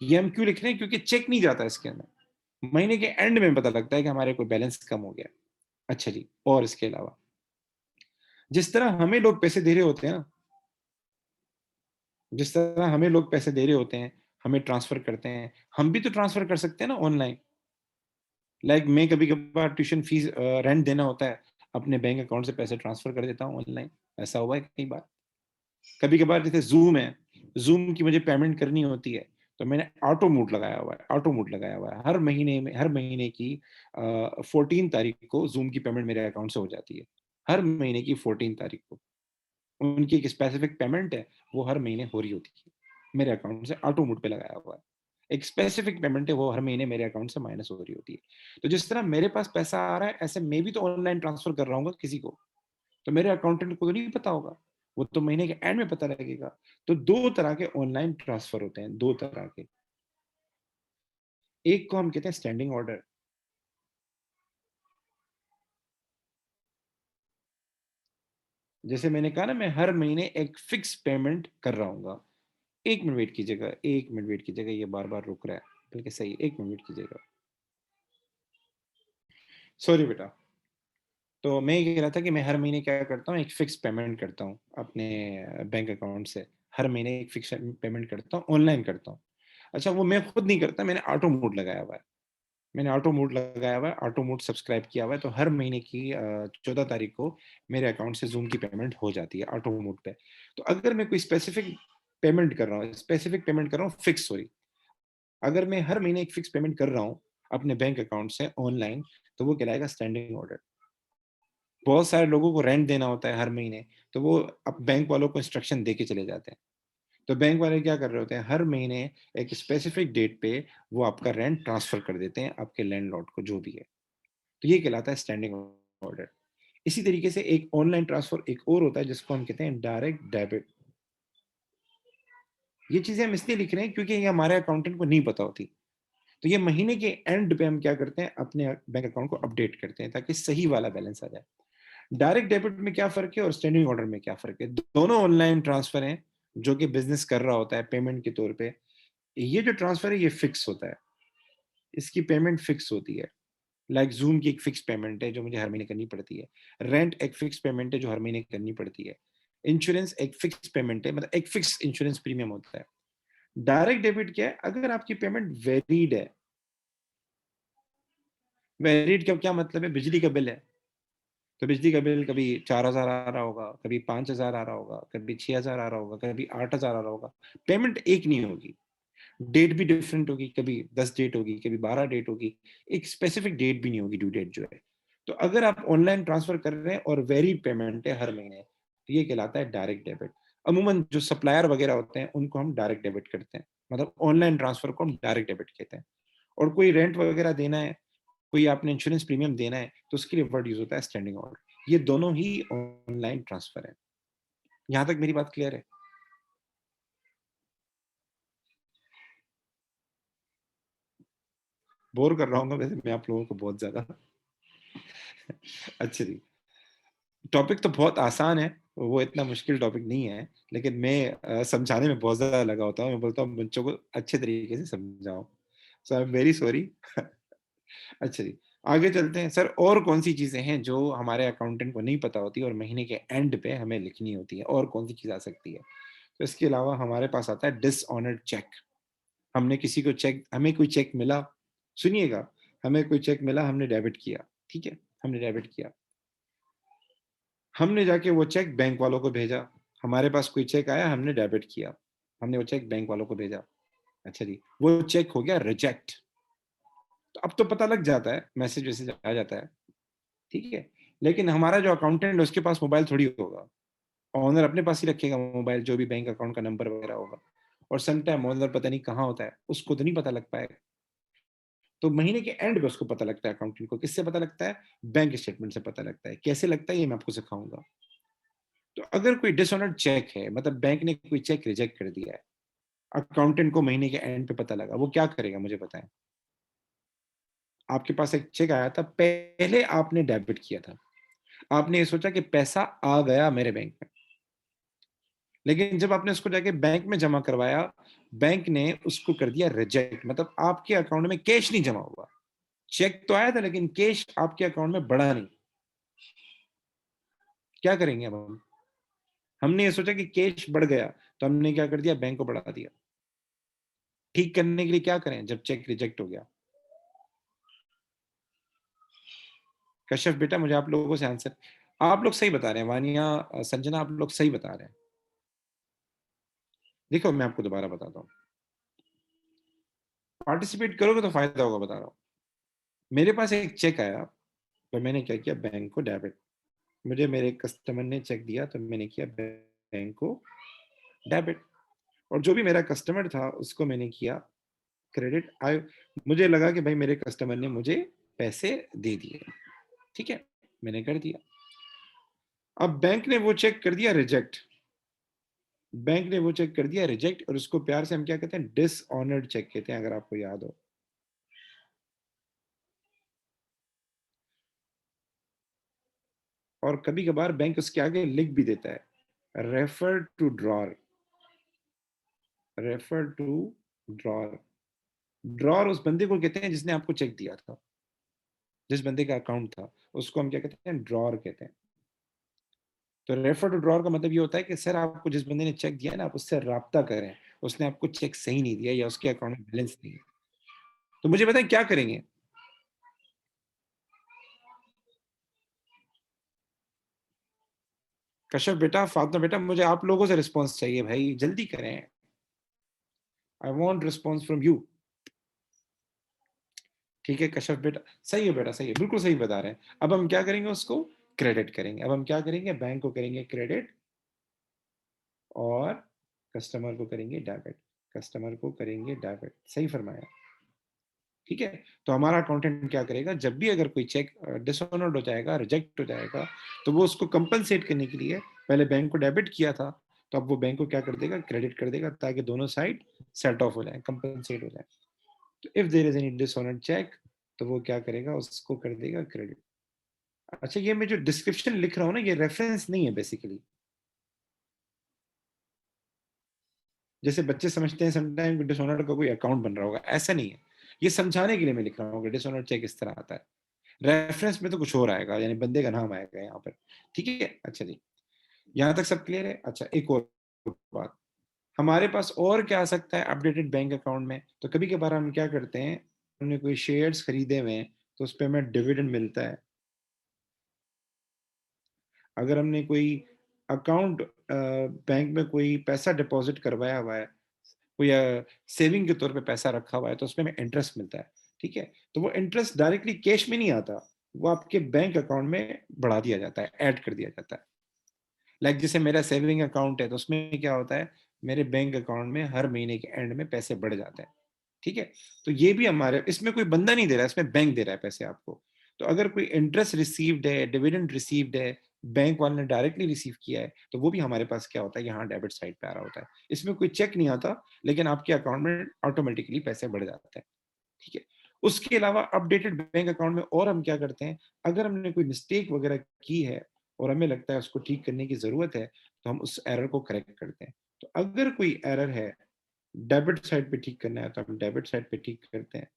ये हम क्यों लिख रहे हैं? क्योंकि चेक नहीं जाता इसके अंदर। महीने के एंड में पता लगता है कि हमारे कोई बैलेंस कम हो गया। अच्छा जी, और इसके अलावा जिस तरह हमें लोग पैसे दे रहे होते हैं ना, जिस तरह हमें लोग पैसे दे रहे होते हैं, हमें ट्रांसफर करते हैं, हम भी तो ट्रांसफर कर सकते हैं ना ऑनलाइन। लाइक मैं कभी-कभार ट्यूशन फीस रेंट देना होता है, अपने बैंक अकाउंट से पैसे ट्रांसफर कर देता हूँ ऑनलाइन, ऐसा हुआ है कई बार। कभी-कभार जैसे ज़ूम है, ज़ूम की मुझे पेमेंट करनी होती है, तो मैंने ऑटो मोड लगाया हुआ है, ऑटो मोड लगाया हुआ है। हर महीने की 14 तारीख को ज़ूम की पेमेंट मेरे अकाउंट से हो जाती है। हर महीने की 14 तारीख को। उनकी एक स्पेसिफिक पेमेंट है, वो हर महीने हो रही होती है। मेरे अकाउंट से ऑटो मोड पे लगाया हुआ है। एक स्पेसिफिक पेमेंट है, वो हर महीने मेरे अकाउंट से माइनस हो रही होती है। तो जिस तरह मेरे पास पैसा आ रहा है, ऐसे मैं भी तो ऑनलाइन ट्रांसफर कर रहा हूँगा किसी को। तो मेरे अकाउंटेंट को तो नहीं पता होगा, वो तो महीने के एंड में पता लगेगा। तो 2 तरह के ऑनलाइन ट्रांसफर होते हैं, 2 तरह के। एक को हम कहते हैं स्टैंडिंग ऑर्डर। जैसे मैंने कहा ना, मैं हर महीने एक फिक्स पेमेंट कर रहा हूँगा। 1 मिनट वेट कीजिएगा, 1 मिनट वेट कीजिएगा, ये बार-बार रुक रहा है। बल्कि सही 1 मिनट वेट कीजिएगा। सॉरी बेटा। तो मैं ये कह रहा था कि मैं हर महीने क्या करता हूँ, एक फिक्स पेमेंट करता हूँ अपने बैंक अकाउंट से। हर महीने एक फिक्स पेमेंट करता हूँ, ऑनलाइन करता हूँ। अच्छा, वो मैं खुद नहीं करता, मैंने ऑटो मोड लगाया हुआ है। मैंने ऑटो मोड लगाया हुआ है, ऑटो मोड सब्सक्राइब किया हुआ है, तो हर महीने की 14 तारीख को मेरे अकाउंट से ज़ूम की पेमेंट हो जाती है ऑटो मोड पे। तो अगर मैं कोई स्पेसिफिक पेमेंट कर रहा हूँ फिक्स सॉरी, अगर मैं हर महीने एक फिक्स पेमेंट कर रहा हूँ अपने बैंक अकाउंट से ऑनलाइन, तो वो कहलाएगा स्टैंडिंग ऑर्डर। बहुत सारे लोगों को रेंट देना होता है हर महीने, तो वो अब बैंक वालों को इंस्ट्रक्शन दे के चले जाते हैं। तो बैंक वाले क्या कर रहे होते हैं, हर महीने एक स्पेसिफिक डेट पे वो आपका रेंट ट्रांसफर कर देते हैं आपके लैंडलॉर्ड को, जो भी है। तो ये कहलाता है स्टैंडिंग ऑर्डर। इसी तरीके से एक ऑनलाइन ट्रांसफर एक और होता है जिसको हम कहते हैं डायरेक्ट डेबिट। ये चीज़ें हम इसलिए लिख रहे हैं क्योंकि ये हमारे अकाउंटेंट को नहीं पता होती। तो ये महीने के एंड पे हम क्या करते हैं, अपने बैंक अकाउंट को अपडेट करते हैं ताकि सही वाला बैलेंस आ जाए। डायरेक्ट डेबिट में क्या फ़र्क है और स्टैंडिंग ऑर्डर में क्या फ़र्क है? दोनों ऑनलाइन ट्रांसफर हैं, जो कि बिज़नेस कर रहा होता है पेमेंट के तौर पे। ये जो ट्रांसफर है ये फिक्स होता है, इसकी पेमेंट फिक्स होती है। लाइक ज़ूम की एक फिक्स पेमेंट है जो मुझे हर महीने करनी पड़ती है। रेंट एक फिक्स पेमेंट है जो हर महीने करनी पड़ती है। इंश्योरेंस एक फिक्स पेमेंट है, मतलब एक फिक्स इंश्योरेंस प्रीमियम होता है। डायरेक्ट डेबिट क्या है? अगर आपकी पेमेंट वेरीड है, वेरीड का क्या मतलब है? बिजली का बिल है, तो बिजली का बिल कभी 4,000 आ रहा होगा, कभी 5,000 आ रहा होगा, कभी 6,000 आ रहा होगा, कभी 8,000 आ रहा होगा। पेमेंट एक नहीं होगी, डेट भी डिफरेंट होगी, कभी 10 डेट होगी, कभी 12 डेट होगी, एक स्पेसिफिक डेट भी नहीं होगी, ड्यू डेट जो है। तो अगर आप ऑनलाइन ट्रांसफर कर रहे हैं और वेरिड पेमेंट है हर महीने, तो ये कहलाता है डायरेक्ट डेबिट। अमूमन जो सप्लायर वगैरह होते हैं उनको हम डायरेक्ट डेबिट करते हैं, मतलब ऑनलाइन ट्रांसफर को हम डायरेक्ट डेबिट कहते हैं। और कोई रेंट वगैरह देना है, कोई आपने इंश्योरेंस प्रीमियम देना है, तो उसके लिए वर्ड यूज़ होता है स्टैंडिंग ऑर्डर। ये दोनों ही ऑनलाइन ट्रांसफर है। यहाँ तक मेरी बात क्लियर है? बोर कर रहा हूँ ना वैसे मैं आप लोगों को बहुत ज़्यादा। अच्छा जी, टॉपिक तो बहुत आसान है, वो इतना मुश्किल टॉपिक नहीं है, लेकिन मैं समझाने में बहुत ज़्यादा लगा होता हूँ। मैं बोलता हूँ बच्चों को अच्छे तरीके से समझाओ। सो आई एम वेरी सॉरी। अच्छा जी, आगे चलते हैं। सर, और कौन-सी चीज़ें हैं जो हमारे अकाउंटेंट को नहीं पता होती और महीने के एंड पे हमें लिखनी होती है? और कौन-सी चीज़ आ सकती है? तो इसके अलावा हमारे पास आता है डिसऑनर्ड चेक। हमें कोई चेक मिला, सुनिएगा, हमें कोई चेक मिला, हमने डेबिट किया, ठीक है? हमने डेबिट किया। हमने जाके वो चेक बैंक वालों को भेजा। हमारे पास कोई चेक आया, हमने डेबिट किया। हमने वो चेक बैंक वालों को भेजा। अच्छा जी, वो चेक हो गया रिजेक्ट। तो अब तो पता लग जाता है, मैसेज-वैसेज आ जाता है, ठीक है? लेकिन हमारा जो अकाउंटेंट है उसके पास मोबाइल थोड़ी होगा। ओनर अपने पास ही रखेगा मोबाइल, जो भी बैंक अकाउंट का नंबर वगैरह होगा। और सम टाइम ओनर पता नहीं कहाँ होता है, उसको तो नहीं पता लग पाएगा। तो महीने के एंड पे उसको पता लगता है अकाउंटेंट को। किससे पता लगता है? बैंक स्टेटमेंट से पता लगता है। कैसे लगता है ये मैं आपको सिखाऊँगा। तो अगर कोई डिसऑनर्ड चेक है, मतलब बैंक ने कोई चेक रिजेक्ट कर दिया है, अकाउंटेंट को महीने के एंड पे पता लगा, वो क्या करेगा मुझे बताएँ? आपके पास एक चेक आया था, पहले आपने डेबिट किया था। आपने ये सोचा कि पैसा आ गया मेरे बैंक में। लेकिन जब आपने उसको जाके बैंक में जमा करवाया, बैंक ने उसको कर दिया रिजेक्ट, मतलब आपके अकाउंट में कैश नहीं जमा हुआ। चेक तो आया था लेकिन कैश आपके अकाउंट में बढ़ा नहीं। क्या करेंगे अब हम? हमने ये सोचा कि कैश बढ़ गया, तो हमने क्या कर दिया, बैंक को बढ़ा दिया। ठीक करने के लिए क्या करें जब चेक रिजेक्ट हो गया? कश्यप बेटा मुझे आप लोगों से आंसर, आप लोग सही बता रहे हैं, वानिया संजना आप लोग सही बता रहे हैं। देखो मैं आपको दोबारा बताता हूँ, पार्टिसिपेट करोगे तो फायदा होगा, बता रहा हूँ। मेरे पास एक चेक आया, तो मैंने क्या किया, बैंक को डेबिट। मुझे मेरे कस्टमर ने चेक दिया तो मैंने किया बैंक को डेबिट, और जो भी मेरा कस्टमर था उसको मैंने किया क्रेडिट। आई, मुझे लगा कि भाई मेरे कस्टमर ने मुझे पैसे दे दिए, ठीक है, मैंने कर दिया। अब बैंक ने वो चेक कर दिया रिजेक्ट, बैंक ने वो चेक कर दिया रिजेक्ट, और उसको प्यार से हम क्या कहते हैं, डिसऑनर्ड चेक कहते हैं, अगर आपको याद हो। और कभी कभार बैंक उसके आगे लिख भी देता है, refer to drawer, refer to drawer. Drawer उस बंदे को कहते हैं जिसने आपको चेक दिया था, जिस बंदे का अकाउंट था, उसको हम क्या कहते हैं, ड्रॉर कहते हैं। तो रेफर टू ड्रॉर का मतलब ये होता है कि सर आपको जिस बंदे ने चेक दिया ना, आप उससे राब्ता करें, उसने आपको चेक सही नहीं दिया या उसके अकाउंट में बैलेंस नहीं है। तो मुझे बताएं क्या करेंगे? कश्यप बेटा, फातिमा बेटा, मुझे आप लोगों से रिस्पॉन्स चाहिए भाई, जल्दी करें। I want response from you. ठीक है कश्यप बेटा, सही है बेटा, सही है, बिल्कुल सही बता रहे हैं। अब हम क्या करेंगे, उसको क्रेडिट करेंगे। अब हम क्या करेंगे, बैंक को करेंगे क्रेडिट, और कस्टमर को करेंगे डेबिट, कस्टमर को करेंगे डेबिट, सही फरमाया। ठीक है, तो हमारा अकाउंटेंट क्या करेगा, जब भी अगर कोई चेक डिसऑनर्ड हो जाएगा, रिजेक्ट हो जाएगा, तो वो उसको कंपनसेट करने के लिए पहले बैंक को डेबिट किया था, तो अब वो बैंक को क्या कर देगा, क्रेडिट कर देगा, ताकि दोनों साइड सेट ऑफ हो जाए, कंपनसेट हो जाए। तो if there is any dishonoured cheque, तो वो क्या करेगा, उसको कर देगा क्रेडिट। अच्छा, ये मैं जो डिस्क्रिप्शन लिख रहा हूँ ना, ये रेफरेंस नहीं है बेसिकली। जैसे बच्चे समझते हैं समटाइम डिसऑनर्ड का कोई अकाउंट बन रहा होगा, ऐसा नहीं है। ये समझाने के लिए मैं लिख रहा हूँ कि डिसऑनर्ड चेक इस तरह आता है। रेफरेंस में तो कुछ और आएगा, यानी बंदे का नाम आएगा यहाँ पर। ठीक है, अच्छा जी, यहाँ तक सब क्लियर है। अच्छा, एक और बात, हमारे पास और क्या आ सकता है अपडेटेड बैंक अकाउंट में? तो कभी कभार हम क्या करते हैं, हमने कोई शेयर्स खरीदे हुए हैं, तो उस पर हमें डिविडेंड मिलता है। अगर हमने कोई अकाउंट बैंक में कोई पैसा डिपॉजिट करवाया हुआ है, कोई सेविंग के तौर पे पैसा रखा हुआ है, तो उसमें हमें इंटरेस्ट मिलता है। ठीक है, तो वो इंटरेस्ट डायरेक्टली कैश में नहीं आता, वो आपके बैंक अकाउंट में बढ़ा दिया जाता है, ऐड कर दिया जाता है। लाइक जैसे मेरा सेविंग अकाउंट है, तो उसमें क्या होता है, मेरे बैंक अकाउंट में हर महीने के एंड में पैसे बढ़ जाते हैं। ठीक है, तो ये भी हमारे, इसमें कोई बंदा नहीं दे रहा है, इसमें बैंक दे रहा है पैसे आपको। तो अगर कोई इंटरेस्ट रिसीव्ड है, डिविडेंड रिसीव्ड है, बैंक वाले ने डायरेक्टली रिसीव किया है, तो वो भी हमारे पास क्या होता है, यहाँ डेबिट साइड पे आ रहा होता है। इसमें कोई चेक नहीं आता, लेकिन आपके अकाउंट में ऑटोमेटिकली पैसे बढ़ जाते हैं। ठीक है, उसके अलावा अपडेटेड बैंक अकाउंट में और हम क्या करते हैं, अगर हमने कोई मिस्टेक वगैरह की है और हमें लगता है उसको ठीक करने की जरूरत है, तो हम उस एरर को करेक्ट करते हैं। तो अगर कोई एरर है, डेबिट साइड पे ठीक करना है, तो हम डेबिट साइड पे ठीक करते हैं।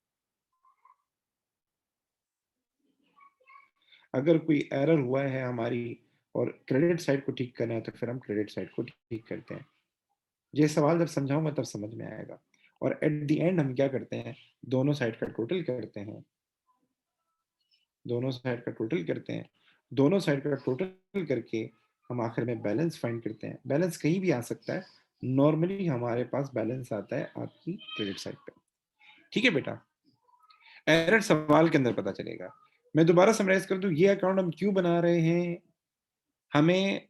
अगर कोई एरर हुआ है हमारी और क्रेडिट साइड को ठीक करना है, तो फिर हम क्रेडिट साइड को ठीक करते हैं। ये सवाल जब समझाऊंगा तब समझ में आएगा। और एट द एंड हम क्या करते हैं, दोनों साइड का टोटल करते हैं, दोनों साइड का टोटल करते हैं, दोनों साइड का टोटल करके हम आखिर में बैलेंस फाइंड करते हैं। बैलेंस कहीं भी आ सकता है, नॉर्मली हमारे पास बैलेंस आता है आपकी क्रेडिट साइड पे। ठीक है बेटा, एरर सवाल के अंदर पता चलेगा। मैं दोबारा समराइज कर दूं, ये अकाउंट हम क्यों बना रहे हैं, हमें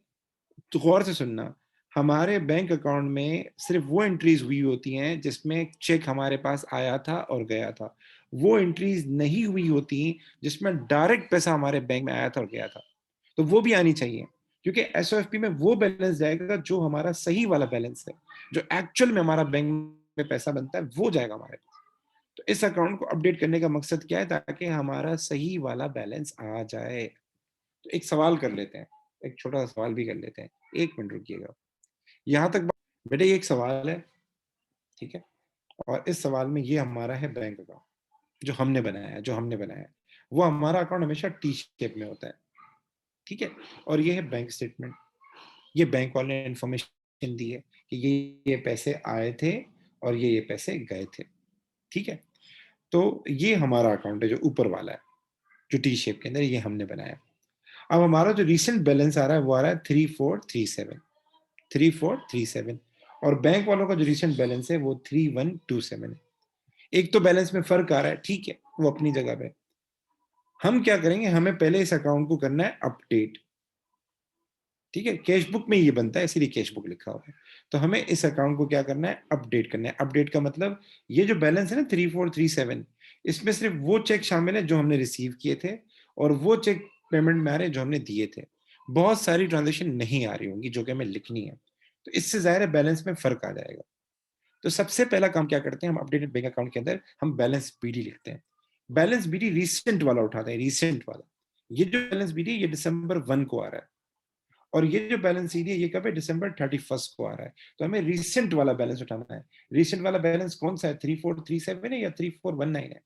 तो गौर से सुनना, हमारे बैंक अकाउंट में सिर्फ वो एंट्रीज हुई होती हैं जिसमें चेक हमारे पास आया था और गया था। वो एंट्रीज नहीं हुई होती जिसमें डायरेक्ट पैसा हमारे बैंक में आया था और गया था, तो वो भी आनी चाहिए। क्योंकि एसओएफपी में वो बैलेंस जाएगा जो हमारा सही वाला बैलेंस है, जो एक्चुअल में हमारा बैंक में पैसा बनता है वो जाएगा हमारे पास। तो इस अकाउंट को अपडेट करने का मकसद क्या है, ताकि हमारा सही वाला बैलेंस आ जाए। तो एक सवाल कर लेते हैं, एक छोटा सा सवाल भी कर लेते हैं, 1 मिनट रुकिएगा। यहाँ तक बेटे ये एक सवाल है, ठीक है, और इस सवाल में ये हमारा है बैंक अकाउंट, जो हमने बनाया है, जो हमने बनाया है। वो हमारा अकाउंट हमेशा टी शेप में होता है। ठीक है, और ये है बैंक स्टेटमेंट। ये बैंक वाले ने इंफॉर्मेशन दी है कि ये पैसे आए थे और ये पैसे गए थे। ठीक है, तो ये हमारा अकाउंट है जो ऊपर वाला है, जो टी शेप के अंदर, ये हमने बनाया। अब हमारा जो रिसेंट बैलेंस आ रहा है वो आ रहा है 3437, 3437, और बैंक वालों का जो रिसेंट बैलेंस है वो 3127 है। एक तो बैलेंस में फर्क आ रहा है, ठीक है, वो अपनी जगह पे। हम क्या करेंगे, हमें पहले इस अकाउंट को करना है अपडेट। ठीक है, कैश बुक में ये बनता है, इसीलिए कैश बुक लिखा हुआ है। तो हमें इस अकाउंट को क्या करना है, अपडेट करना है। अपडेट का मतलब ये जो बैलेंस है ना 3437, इसमें सिर्फ वो चेक शामिल है जो हमने रिसीव किए थे, और वो चेक पेमेंट में आ रहे हैं जो हमने दिए थे। बहुत सारी ट्रांजेक्शन नहीं आ रही होंगी जो कि हमें लिखनी है, तो इससे ज़ाहिर है बैलेंस में फर्क आ जाएगा। तो सबसे पहला काम क्या करते हैं, हम अपडेटेड बैंक अकाउंट के अंदर हम बैलेंस बीडी लिखते हैं। बैलेंस बीडी रिसेंट वाला उठाते हैं, रिसेंट वाला। ये जो बैलेंस बीडी ये दिसंबर 1 को आ रहा है, और ये जो बैलेंस सीडी है ये कब है, दिसंबर 31 को आ रहा है। तो हमें रिसेंट वाला बैलेंस उठाना है। रिसेंट वाला बैलेंस कौन सा है, 3437 है या 3419 है?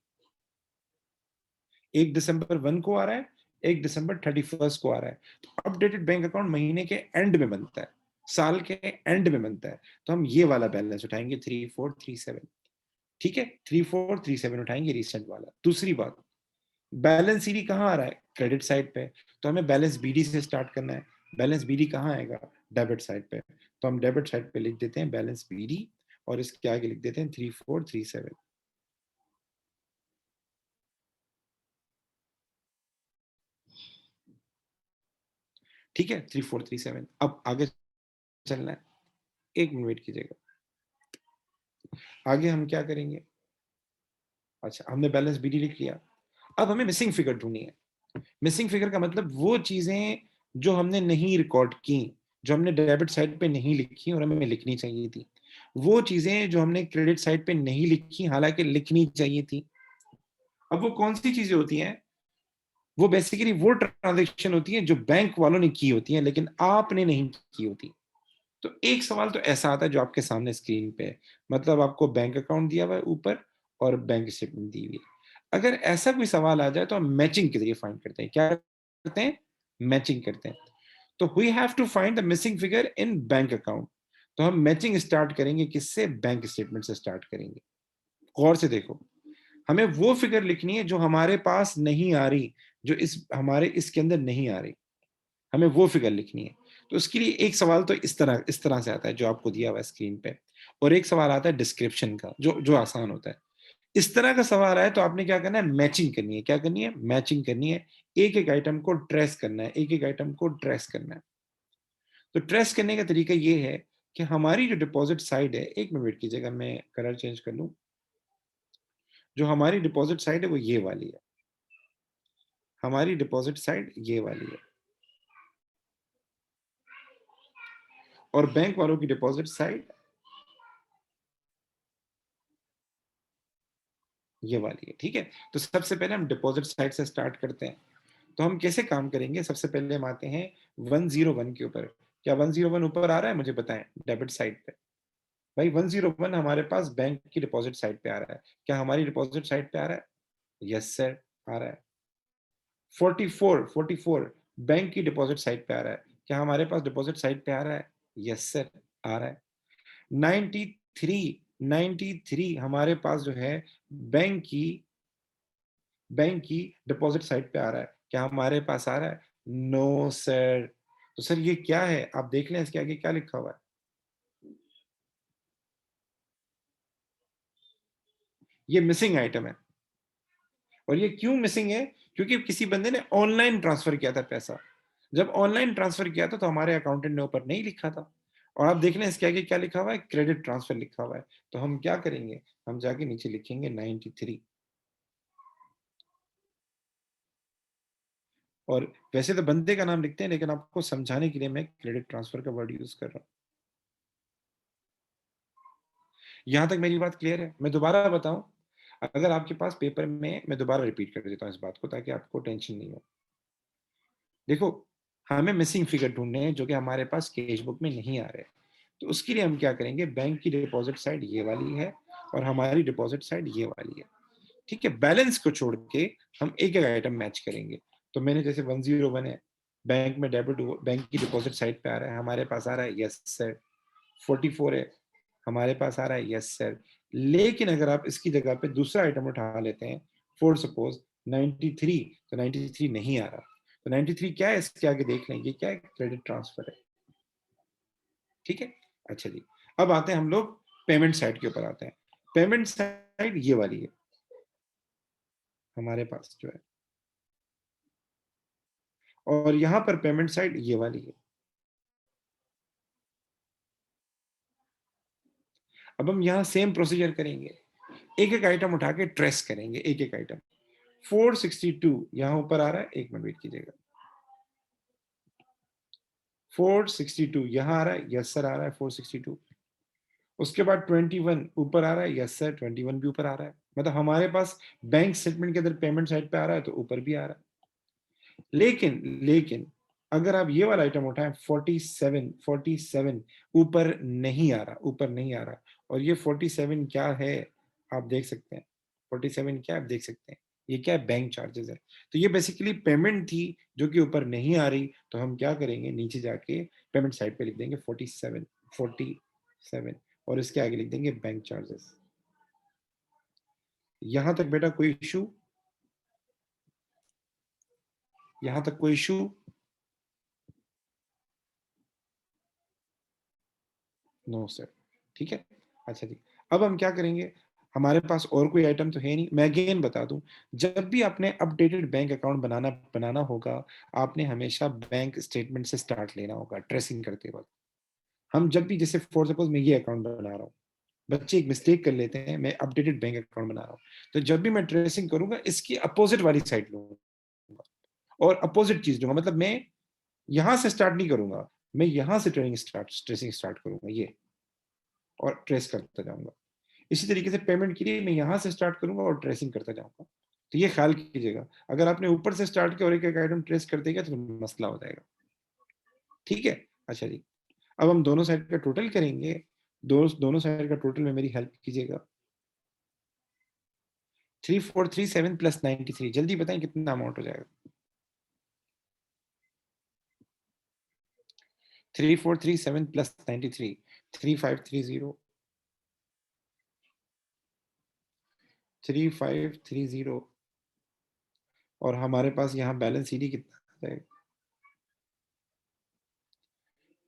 एक दिसंबर 1 को आ रहा है, एक दिसंबर 31 को आ रहा है। तो अपडेटेड बैंक अकाउंट महीने के एंड में बनता है, साल के एंड में बनता है। तो हम ये वाला बैलेंस उठाएंगे 3437। ठीक है, 3437 उठाएंगे रिसेंट वाला। दूसरी बात, बैलेंस सीडी कहाँ आ रहा है, क्रेडिट साइड पे। तो हमें बैलेंस बीडी से स्टार्ट करना है। बैलेंस बीडी कहाँ आएगा, डेबिट साइड पे। तो हम डेबिट साइड पे लिख देते हैं बैलेंस बीडी, और इसके आगे लिख देते हैं 3437। ठीक है, 3437। अब आगे चलना है, एक मिनट वेट कीजिएगा। आगे हम क्या करेंगे, अच्छा हमने बैलेंस बीडी लिख लिया। अब हमें मिसिंग फिगर ढूंढनी है। मिसिंग फिगर का मतलब वो चीजें जो हमने नहीं रिकॉर्ड की, जो हमने डेबिट साइड पे नहीं लिखी और हमें लिखनी चाहिए थी। वो चीजें जो हमने क्रेडिट साइड पे नहीं लिखी, हालांकि लिखनी चाहिए थी। अब वो कौन सी चीजें होती हैं, वो बेसिकली वो ट्रांजेक्शन होती है जो बैंक वालों ने की होती है लेकिन आपने नहीं की होती। तो एक सवाल तो ऐसा आता है जो आपके सामने स्क्रीन पे है, मतलब आपको बैंक अकाउंट दिया हुआ है ऊपर और बैंक स्टेटमेंट दी हुई है। अगर ऐसा कोई सवाल आ जाए तो हम मैचिंग के जरिए फाइंड करते हैं। क्या करते हैं, मैचिंग करते हैं। तो we have to find the missing figure in bank account. तो हम मैचिंग स्टार्ट करेंगे किससे, बैंक स्टेटमेंट से स्टार्ट करेंगे। गौर से देखो, हमें वो फिगर लिखनी है जो हमारे पास नहीं आ रही, जो इस हमारे इसके अंदर नहीं आ रही, हमें वो फिगर लिखनी है। तो उसके लिए एक सवाल तो इस तरह से आता है जो आपको दिया हुआ है स्क्रीन पे, और एक सवाल आता है डिस्क्रिप्शन का जो जो आसान होता है। इस तरह का सवाल आए तो आपने क्या करना है, मैचिंग करनी है। क्या करनी है, मैचिंग करनी है। एक एक आइटम को ट्रेस करना है, एक एक आइटम को ट्रेस करना है। तो ट्रेस करने का तरीका ये है कि हमारी जो डिपॉजिट साइड है, एक मिनट वेट कीजिएगा मैं कलर चेंज कर लूं। जो हमारी डिपॉजिट साइड है वो ये वाली है, हमारी डिपॉजिट साइड ये वाली है, और बैंक वालों की डिपॉजिट साइड ये वाली है। ठीक है, तो सबसे पहले हम डिपॉजिट साइड से स्टार्ट करते हैं। तो हम कैसे काम करेंगे, सबसे पहले हम आते हैं 101 के ऊपर। क्या 101 ऊपर आ रहा है, मुझे बताएं डेबिट साइड पे। भाई 101 हमारे पास बैंक की डिपॉजिट साइड पे आ रहा है। क्या हमारी डिपॉजिट साइड पे आ रहा है, यस सर आ रहा है। 44 बैंक की डिपॉजिट साइड पे आ रहा है। क्या हमारे पास डिपॉजिट साइड पे आ रहा है, यस सर आ रहा है। 93 93 हमारे पास जो है बैंक की बैंक की डिपॉजिट साइड पे आ रहा है। क्या हमारे पास आ रहा है, नो सर। तो सर ये क्या है, आप देख लें इसके आगे क्या लिखा हुआ है। ये मिसिंग आइटम है। और ये क्यों मिसिंग है, क्योंकि किसी बंदे ने ऑनलाइन ट्रांसफर किया था पैसा। जब ऑनलाइन ट्रांसफर किया था तो हमारे अकाउंटेंट ने ऊपर नहीं लिखा था। और आप देख लें इसके आगे क्या लिखा हुआ है, क्रेडिट ट्रांसफर लिखा हुआ है। तो हम क्या करेंगे, हम जाके नीचे लिखेंगे 93। और वैसे तो बंदे का नाम लिखते हैं, लेकिन आपको समझाने के लिए मैं क्रेडिट ट्रांसफर का वर्ड यूज कर रहा हूँ। यहां तक मेरी बात क्लियर है, मैं दोबारा बताऊं। अगर आपके पास पेपर में, मैं दोबारा रिपीट कर देता हूँ इस बात को ताकि आपको टेंशन नहीं हो। देखो, हमें मिसिंग फिगर ढूंढने हैं जो कि हमारे पास कैश बुक में नहीं आ रहे। तो उसके लिए हम क्या करेंगे, बैंक की डिपॉजिट साइड ये वाली है और हमारी डिपॉजिट साइड ये वाली है। ठीक है, बैलेंस को छोड़ के हम एक एक आइटम मैच करेंगे। तो मैंने जैसे 101 है, बैंक में डेबिट, बैंक की डिपॉजिट साइड पे आ रहा है, हमारे पास आ रहा है यस सर। 44 है, हमारे पास आ रहा है यस सर। लेकिन अगर आप इसकी जगह पे दूसरा आइटम उठा लेते हैं, फॉर सपोज 93, तो 93 नहीं आ रहा, तो 93 क्या है इसके आगे देख लें, ये क्या है, क्रेडिट ट्रांसफर है। ठीक है, अच्छा जी, अब आते हैं हम लोग पेमेंट साइड के ऊपर आते हैं। पेमेंट साइड ये वाली है हमारे पास जो है, और यहां पर पेमेंट साइड ये वाली है। अब हम यहां सेम प्रोसीजर करेंगे, एक एक आइटम उठा के ट्रेस करेंगे, एक एक आइटम। 462 यहां ऊपर आ रहा है, एक मिनट वेट कीजिएगा, 462 यहां आ रहा है, यस सर आ रहा है 462। उसके बाद 21 ऊपर आ रहा है, यस सर 21 भी ऊपर आ रहा है, मतलब हमारे पास बैंक स्टेटमेंट के अंदर पेमेंट साइड पे आ रहा है तो ऊपर भी आ रहा है। लेकिन लेकिन अगर आप ये वाला आइटम उठाएं 47 ऊपर नहीं आ रहा, ऊपर नहीं आ रहा, और ये 47 क्या है आप देख सकते हैं, 47 क्या आप देख सकते हैं, ये क्या है, बैंक चार्जेस है। तो ये बेसिकली पेमेंट थी जो कि ऊपर नहीं आ रही, तो हम क्या करेंगे, नीचे जाके पेमेंट साइड पे लिख देंगे 47 और इसके आगे लिख देंगे बैंक चार्जेस। यहां तक बेटा कोई इशू, यहां तक कोई इशू? नो सर, ठीक है, अच्छा जी। अब हम क्या करेंगे, हमारे पास और कोई आइटम तो है नहीं। मैं अगेन बता दूं, जब भी आपने अपडेटेड बैंक अकाउंट बनाना बनाना होगा, आपने हमेशा बैंक स्टेटमेंट से स्टार्ट लेना होगा ट्रेसिंग करते वक्त। हम जब भी, जैसे फॉर सपोज मैं ये अकाउंट बना रहा हूँ, बच्चे एक मिस्टेक कर लेते हैं, मैं अपडेटेड बैंक अकाउंट बना रहा हूँ, तो जब भी मैं ट्रेसिंग करूंगा इसकी अपोजिट वाली साइड लूंगा और अपोजिट चीज दूंगा, मतलब मैं यहां से स्टार्ट नहीं करूंगा, मैं यहां से ट्रेसिंग स्टार्ट करूंगा ये, और ट्रेस करता जाऊंगा। इसी तरीके से पेमेंट के लिए मैं यहां से स्टार्ट करूंगा और ट्रेसिंग करता जाऊंगा। तो ये ख्याल कीजिएगा, अगर आपने ऊपर से स्टार्ट किया और एक एक आइटम ट्रेस कर देगा तो मसला हो जाएगा। ठीक है, अच्छा जी। अब हम दोनों साइड का टोटल करेंगे, दोनों साइड का टोटल में मेरी हेल्प कीजिएगा। 3437 प्लस 93, जल्दी बताएं कितना अमाउंट हो जाएगा। 3437 प्लस 93, 3530, 3530, और हमारे पास यहाँ बैलेंस सीडी कितना आ जाएगा,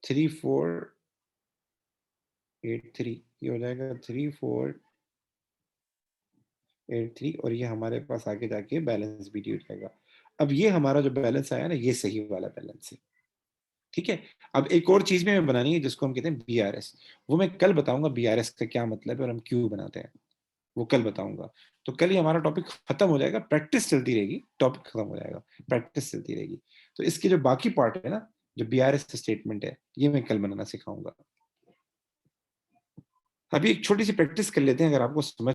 3483, ये हो जाएगा 3483, और ये हमारे पास आगे जाके बैलेंस भी ड्यू जाएगा। अब ये हमारा जो बैलेंस आया ना, ये सही वाला बैलेंस है। ठीक है, अब एक और चीज में हमें बनानी है जिसको हम कहते हैं बीआरएस, वो मैं कल बताऊंगा बीआरएस का क्या मतलब है और हम क्यों बनाते हैं, वो कल बताऊंगा। तो कल ही हमारा टॉपिक खत्म हो जाएगा, प्रैक्टिस चलती रहेगी, टॉपिक खत्म हो जाएगा, प्रैक्टिस चलती रहेगी। तो इसके जो बाकी पार्ट है ना, जो बीआरएस स्टेटमेंट है, ये मैं कल बनाना सिखाऊंगा। अभी एक छोटी सी प्रैक्टिस कर लेते हैं, अगर आपको समझ